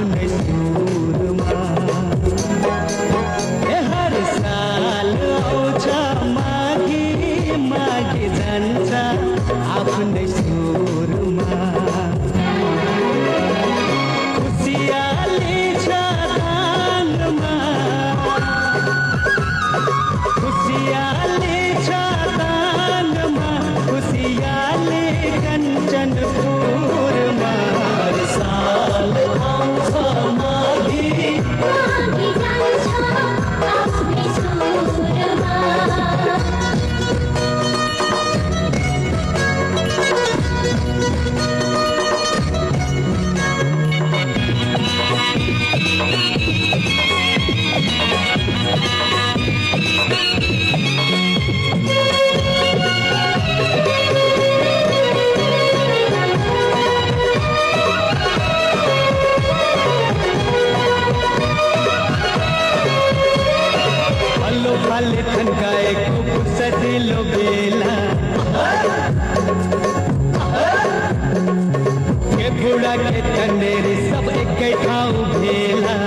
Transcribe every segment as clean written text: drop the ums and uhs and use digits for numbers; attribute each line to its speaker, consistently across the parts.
Speaker 1: आफ्नै सुरमा हर साल आउँछ माघी माघी जान्छ आफ्नै सुरमा खुसियाली छ दाङमा खुसियाली छ दाङमा खुसियाली कञ्चनपुरमा हर साल आउँछ माघी
Speaker 2: माघी जान्छ आफ्नै सुरमा
Speaker 1: हल्लो फाले थन्काएको फुर्सदिलो बेला के बुढा के तन्नेरी सब एकै ठाउँ भेला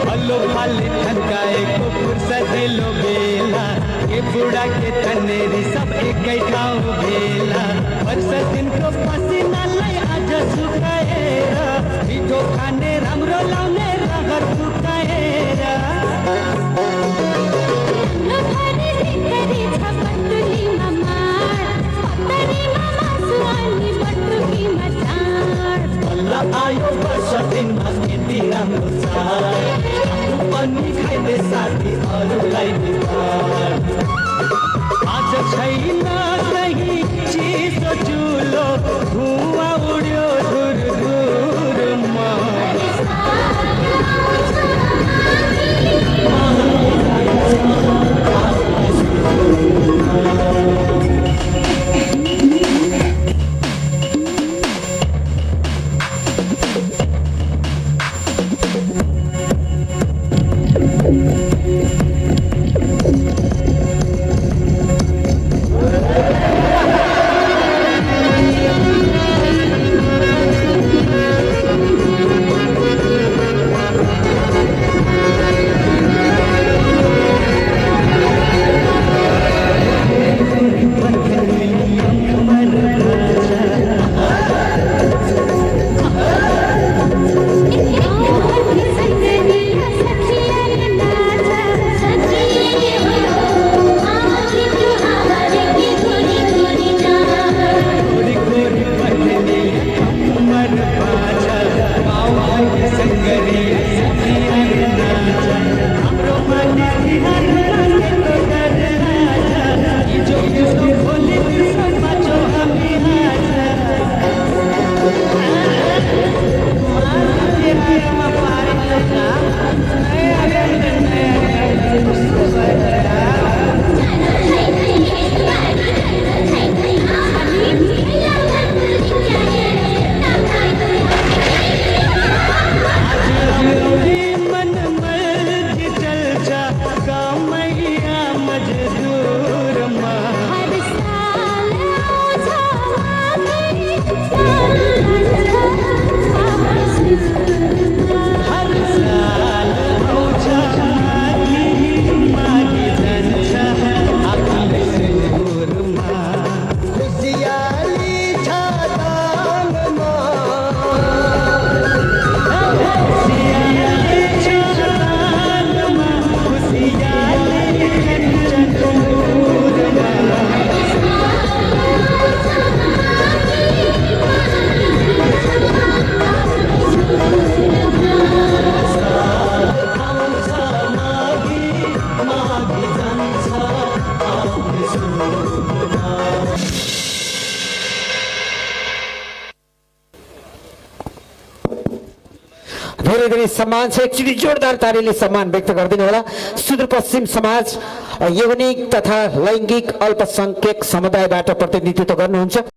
Speaker 1: हल्लो फाले थन्काएको फुर्सदिलो बेला के बुढा के तन्नेरी सब एकै ठाउँ भेला वर्ष दिनको पसिनालाई आज सुकाएर मिठो खाने राम्रो लाउने रगत फुकाएर
Speaker 2: लोथरी भित्री छ पटुलीमा मार पत्तरीमा मासु अनि बटुकीमा चाड
Speaker 1: बल्ल आयो वर्ष दिनमा यति राम्रो चाड आफू पनि खाइदे साथी अरूलाई दिपार आज छैन कहीँ चिसो चुलो धुवा उड्यो धुर धुरमा
Speaker 3: धेरै धेरै सम्मान छ। एकचोटि जोरदार तालीले सम्मान व्यक्त गरिदिनु होला। सुदूरपश्चिम समाज यौनिक तथा लैङ्गिक अल्पसंख्यक समुदायबाट प्रतिनिधित्व गर्नुहुन्छ।